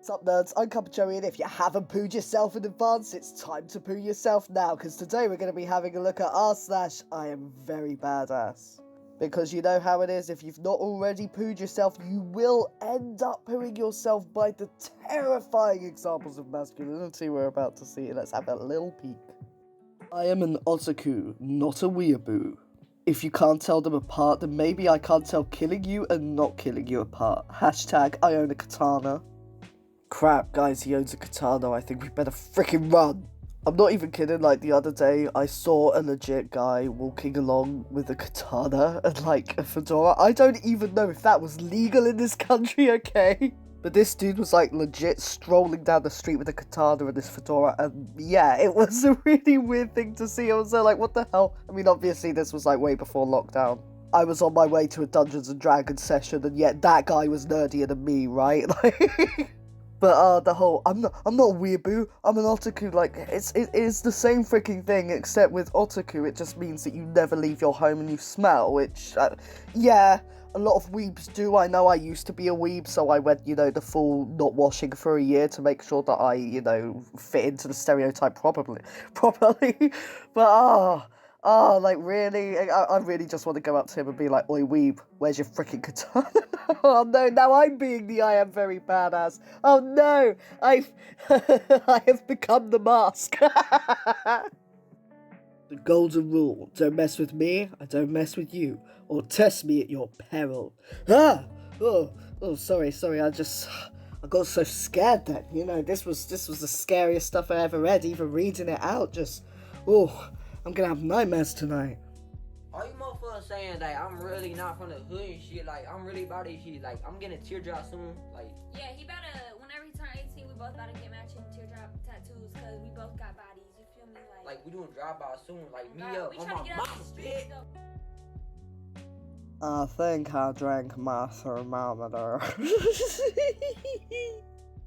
What's up, nerds? I'm CuppaJoey, and if you haven't pooed yourself in advance, it's time to poo yourself now, because today we're going to be having a look at r/iamverybadass. Because you know how it is, if you've not already pooed yourself, you will end up pooing yourself by the terrifying examples of masculinity we're about to see. Let's have a little peek. I am an otaku, not a weeaboo. If you can't tell them apart, then maybe I can't tell killing you and not killing you apart. Hashtag I own a katana. Crap, guys, he owns a katana. I think we better freaking run. I'm not even kidding, like, the other day, I saw a legit guy walking along with a katana and, like, a fedora. I don't even know if that was legal in this country, okay? But this dude was, like, legit strolling down the street with a katana and his fedora, and, yeah, it was a really weird thing to see. I was there like, what the hell? I mean, obviously, this was, like, way before lockdown. I was on my way to a Dungeons & Dragons session, and yet that guy was nerdier than me, right? Like... But, the whole, I'm not a weeaboo, I'm an otaku, like, it is the same freaking thing, except with otaku, it just means that you never leave your home and you smell, which, yeah, a lot of weebs do. I know I used to be a weeb, so I went, you know, the full not washing for a year to make sure that I, you know, fit into the stereotype properly, but, like, really? I really just want to go up to him and be like, oi, weeb, where's your freaking katana? Oh, no, now I'm being the I am very badass. Oh, no, I have become the mask. The golden rule, don't mess with me, I don't mess with you, or test me at your peril. Ah! Oh, sorry, I got so scared then, you know, this was the scariest stuff I ever read, even reading it out, I'm gonna have nightmares tonight. All you motherfuckers saying that I'm really not from the hood and shit, like, I'm really about this shit, like, I'm getting a teardrop soon, like... Yeah, he better, whenever he turn 18, we both gotta get matching teardrop tattoos, cause we both got bodies, you feel me? Like we doing drive-by soon, like, me God, up on my mama's bed. I think I drank my thermometer.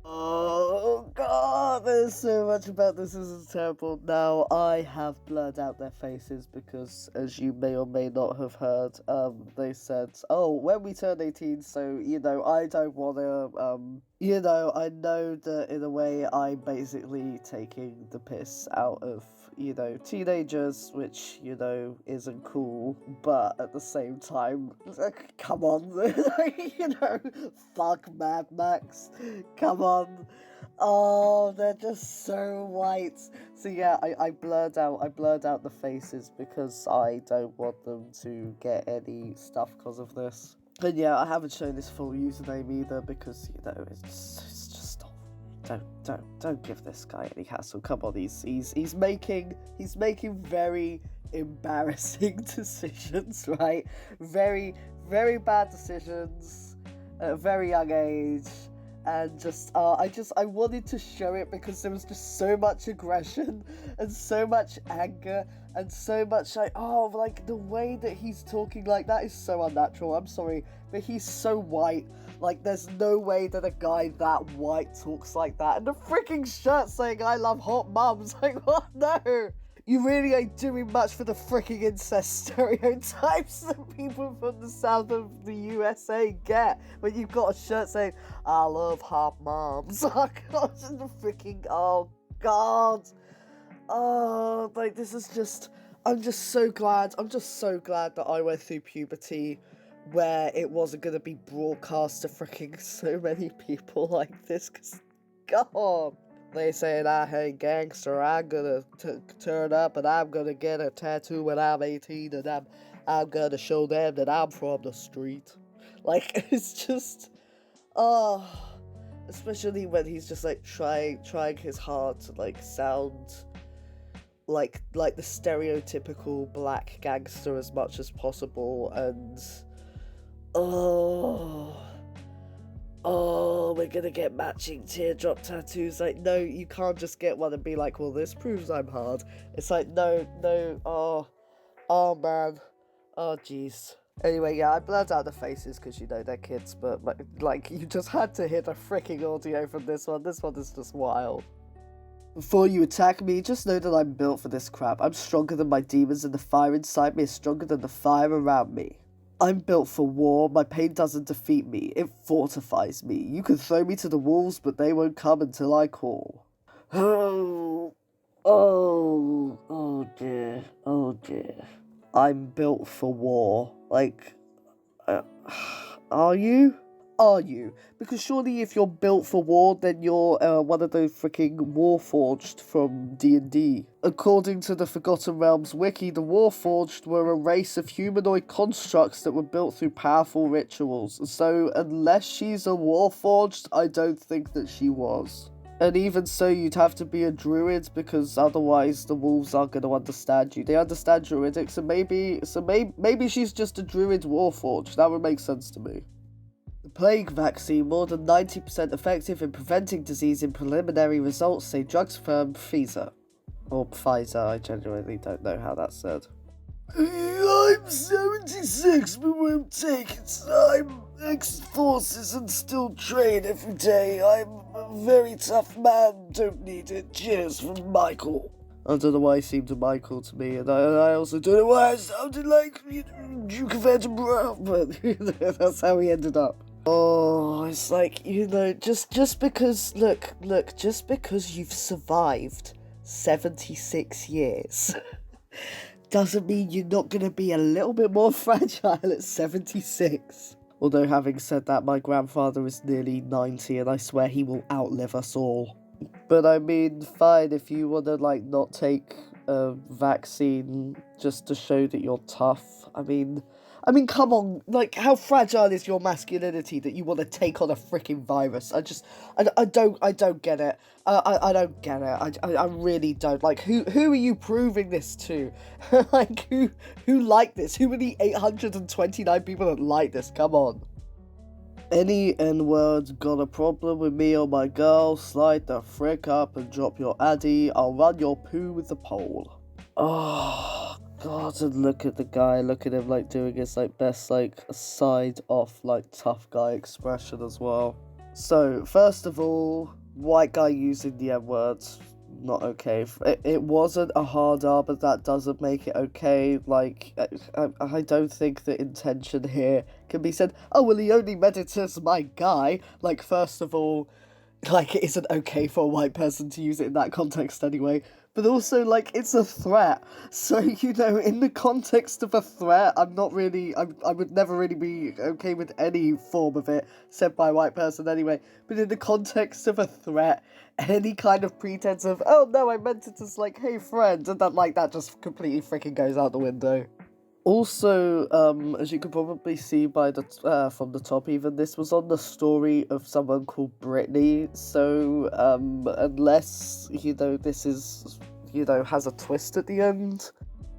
Oh god, there's so much about this is terrible. Now, I have blurred out their faces because, as you may or may not have heard, they said, oh, when we turn 18, so, you know, I don't wanna, you know, I know that in a way I'm basically taking the piss out of, you know, teenagers, which, you know, isn't cool, but at the same time, come on, you know, fuck Mad Max, come on. Oh, they're just so white. So yeah, I blurred out the faces because I don't want them to get any stuff because of this. And yeah, I haven't shown his full username either because, you know, it's just don't give this guy any hassle. Come on, he's making very embarrassing decisions, right? Very bad decisions at a very young age. And I wanted to show it because there was just so much aggression and so much anger and so much like the way that he's talking, like, that is so unnatural. I'm sorry, but he's so white. Like, there's no way that a guy that white talks like that. And the freaking shirt saying I love hot mums. Like, what? No. You really ain't doing much for the freaking incest stereotypes that people from the south of the USA get when you've got a shirt saying, I love hot moms. Oh, God, the freaking, oh, God. Oh, like, this is just, I'm just so glad that I went through puberty where it wasn't going to be broadcast to freaking so many people like this, because, God. They saying I hate gangster, I'm gonna turn up and I'm gonna get a tattoo when I'm 18 and I'm gonna show them that I'm from the street. Like, it's just, especially when he's just like trying his hard to like sound like the stereotypical black gangster as much as possible, and we're gonna get matching teardrop tattoos. Like, no, you can't just get one and be like, well, this proves I'm hard. It's like, no, oh man, oh jeez. Anyway, yeah, I blurred out the faces because, you know, they're kids, but, like, you just had to hear the freaking audio from this one. This one is just wild. Before you attack me, just know that I'm built for this crap. I'm stronger than my demons, and the fire inside me is stronger than the fire around me. I'm built for war. My pain doesn't defeat me. It fortifies me. You can throw me to the wolves, but they won't come until I call. Oh, oh dear, oh dear. I'm built for war. Like, are you? Are you? Because surely if you're built for war, then you're one of those freaking Warforged from D&D. According to the Forgotten Realms wiki, the Warforged were a race of humanoid constructs that were built through powerful rituals. So unless she's a Warforged, I don't think that she was. And even so, you'd have to be a druid, because otherwise the wolves aren't going to understand you. They understand druidic, so maybe she's just a druid warforged. That would make sense to me. The plague vaccine, more than 90% effective in preventing disease in preliminary results, say drugs firm Pfizer. Or Pfizer, I genuinely don't know how that's said. I'm 76 but won't take it. I'm ex-forces and still train every day. I'm a very tough man, don't need it. Cheers from Michael. I don't know why he seemed a Michael to me, and I also don't know why I sounded like Duke of Edinburgh, but that's how he ended up. Oh, it's like, just because, look, just because you've survived 76 years doesn't mean you're not going to be a little bit more fragile at 76. Although, having said that, my grandfather is nearly 90, and I swear he will outlive us all. But I mean, fine, if you want to, not take a vaccine just to show that you're tough. I mean, come on, how fragile is your masculinity that you want to take on a freaking virus? I don't get it. I don't get it. I really don't. Who are you proving this to? Who like this? Who are the 829 people that like this? Come on. Any N-word got a problem with me or my girl? Slide the frick up and drop your addy. I'll run your poo with the pole. Oh, God, and look at the guy. Look at him, doing his, best, side off, tough guy expression as well. So, first of all, white guy using the N-word. Not okay. It wasn't a hard R, but that doesn't make it okay. I don't think the intention here can be said, oh, well, he only meant it as my guy. First of all, it isn't okay for a white person to use it in that context anyway. But also, it's a threat. So, in the context of a threat, I would never really be okay with any form of it said by a white person anyway. But in the context of a threat, any kind of pretense of, oh no, I meant it as hey friend, and that just completely freaking goes out the window. Also, as you can probably see by the from the top even, this was on the story of someone called Brittany, so unless, this is, has a twist at the end,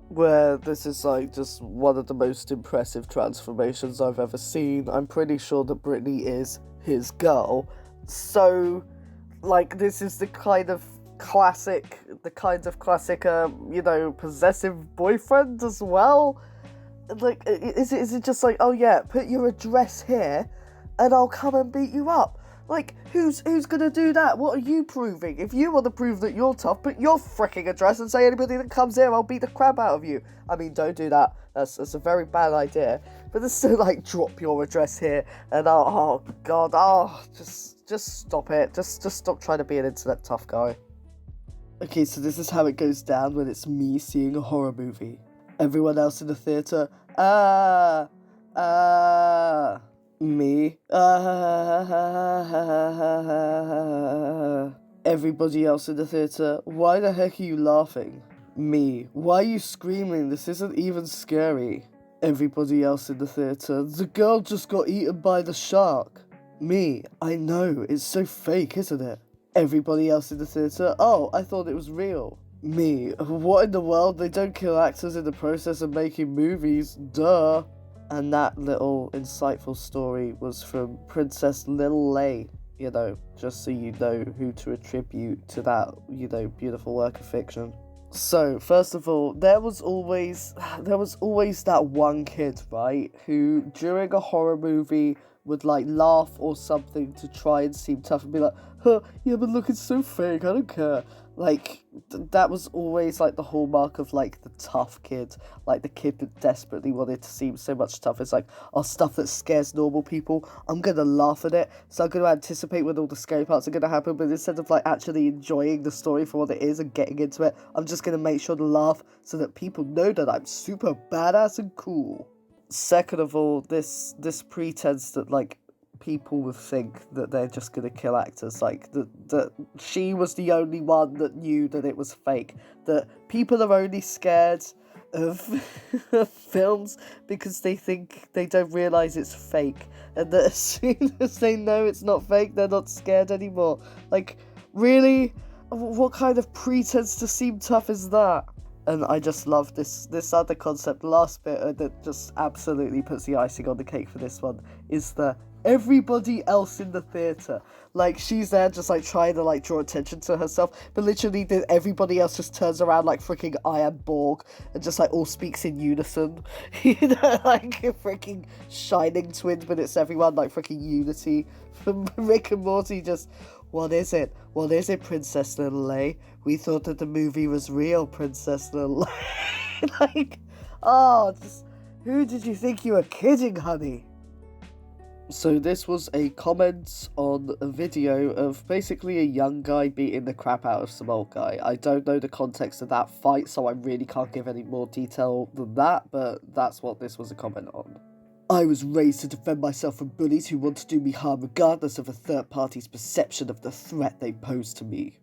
where this is just one of the most impressive transformations I've ever seen, I'm pretty sure that Brittany is his girl, so, this is the kind of classic, possessive boyfriend as well. Is it just oh yeah, put your address here, and I'll come and beat you up? Who's gonna do that? What are you proving? If you want to prove that you're tough, put your fricking address and say anybody that comes here, I'll beat the crap out of you. I mean, don't do that. That's a very bad idea. But it's still drop your address here, and oh god, just stop it. Just stop trying to be an internet tough guy. Okay, so this is how it goes down when it's me seeing a horror movie. Everyone else in the theatre, me, everybody else in the theatre, why the heck are you laughing? Me, why are you screaming? This isn't even scary. Everybody else in the theatre, the girl just got eaten by the shark. Me, I know, it's so fake, isn't it? Everybody else in the theatre, oh, I thought it was real. Me, what in the world? They don't kill actors in the process of making movies, duh. And that little insightful story was from Princess Lil Lay, just so you know who to attribute to that, beautiful work of fiction. So, first of all, there was always that one kid, right, who during a horror movie would laugh or something to try and seem tough and be huh, yeah, but look, it's so fake, I don't care. Like, that was always, like, the hallmark of, like, the tough kid. Like, the kid that desperately wanted to seem so much tough. It's like, oh, stuff that scares normal people, I'm gonna laugh at it, so I'm gonna anticipate when all the scary parts are gonna happen, but instead of, like, actually enjoying the story for what it is and getting into it, I'm just gonna make sure to laugh so that people know that I'm super badass and cool. Second of all, this pretense that, like, people would think that they're just gonna kill actors, like that she was the only one that knew that it was fake, that people are only scared of films because they don't realize it's fake, and that as soon as they know it's not fake, they're not scared anymore. Like, really? What kind of pretense to seem tough is that? And I just love this other concept, last bit, that just absolutely puts the icing on the cake for this one, is the everybody else in the theatre. Like, she's there just, like, trying to, like, draw attention to herself, but literally everybody else just turns around like freaking I Am Borg and just, like, all speaks in unison. You know, like a freaking Shining twins, but it's everyone, like freaking Unity from Rick and Morty. Just, what is it? What is it, Princess Little A? We thought that the movie was real, Princess Little A. Like, oh, just, who did you think you were kidding, honey? So this was a comment on a video of basically a young guy beating the crap out of some old guy. I don't know the context of that fight, so I really can't give any more detail than that, but that's what this was a comment on. I was raised to defend myself from bullies who want to do me harm regardless of a third party's perception of the threat they pose to me.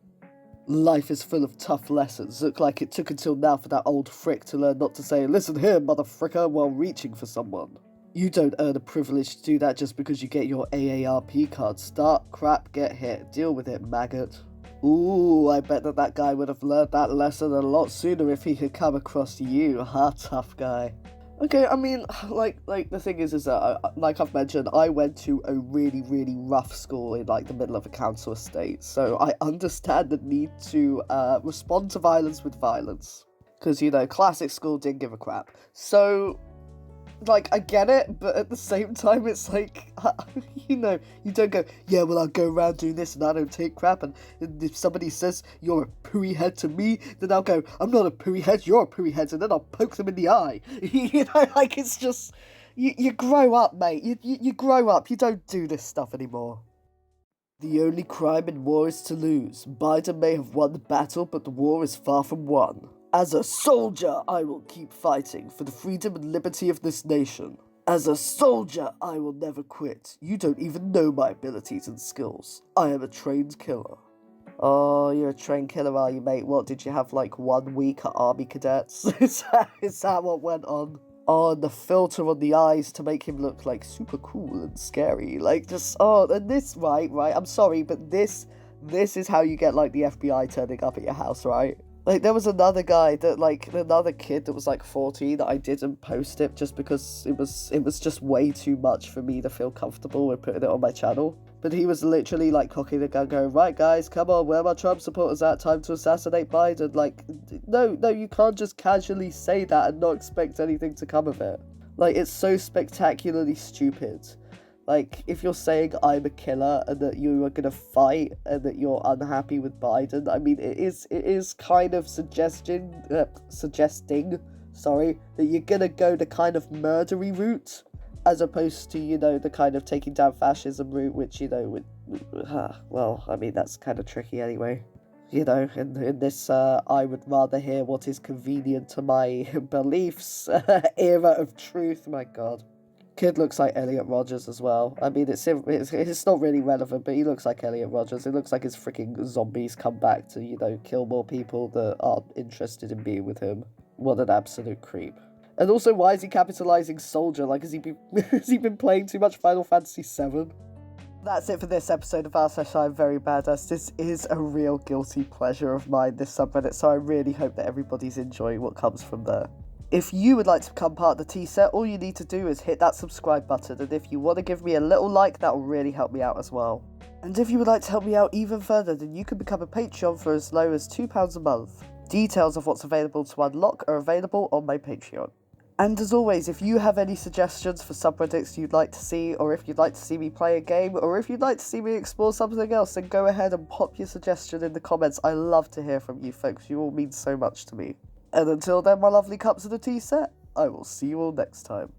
Life is full of tough lessons. Look like it took until now for that old frick to learn not to say, "Listen here, motherfricker," while reaching for someone. You don't earn a privilege to do that just because you get your AARP card. Start, crap, get hit. Deal with it, maggot. Ooh, I bet that guy would have learned that lesson a lot sooner if he had come across you, huh, tough guy? Okay, I mean, like the thing is that, like I've mentioned, I went to a really, really rough school in, like, the middle of a council estate, so I understand the need to respond to violence with violence. Because, you know, classic school didn't give a crap. So, like, I get it, but at the same time, it's like, you know, you don't go, yeah, well, I'll go around doing this and I don't take crap, and if somebody says you're a pooey head to me, then I'll go, I'm not a pooey head, you're a pooey head, and then I'll poke them in the eye. You know, like, it's just, you grow up, mate, you grow up, you don't do this stuff anymore. The only crime in war is to lose. Biden may have won the battle, but the war is far from won. As a soldier, I will keep fighting for the freedom and liberty of this nation. As a soldier, I will never quit. You don't even know my abilities and skills. I am a trained killer. Oh, you're a trained killer, are you, mate? What, did you have, like, 1 week at Army Cadets? Is that what went on? Oh, and the filter on the eyes to make him look, like, super cool and scary. Like, just, oh, and this, right, I'm sorry, but this is how you get, like, the FBI turning up at your house, right? Like, there was another guy that, like, another kid that was, like, 14 that I didn't post it just because it was just way too much for me to feel comfortable with putting it on my channel. But he was literally, like, cocking the gun going, right, guys, come on, where are my Trump supporters at? Time to assassinate Biden. Like, no, you can't just casually say that and not expect anything to come of it. Like, it's so spectacularly stupid. Like, if you're saying I'm a killer and that you are gonna fight and that you're unhappy with Biden, I mean, it is kind of suggesting, that you're gonna go the kind of murdery route, as opposed to, you know, the kind of taking down fascism route, which, you know, well, I mean, that's kind of tricky anyway. You know, in this, I would rather hear what is convenient to my beliefs era of truth, my god. Kid looks like Elliot Rodgers as well. I mean, it's not really relevant, but he looks like Elliot Rodgers. It looks like his freaking zombies come back to, you know, kill more people that aren't interested in being with him. What an absolute creep. And also, why is he capitalizing soldier? Like, has he been playing too much Final Fantasy VII? That's it for this episode of I'm Very Badass. This is a real guilty pleasure of mine, this subreddit, so I really hope that everybody's enjoying what comes from there. If you would like to become part of the T-set, all you need to do is hit that subscribe button, and if you want to give me a little like, that will really help me out as well. And if you would like to help me out even further, then you can become a Patreon for as low as £2 a month. Details of what's available to unlock are available on my Patreon. And as always, if you have any suggestions for subreddits you'd like to see, or if you'd like to see me play a game, or if you'd like to see me explore something else, then go ahead and pop your suggestion in the comments. I love to hear from you folks, you all mean so much to me. And until then, my lovely cups of the tea set, I will see you all next time.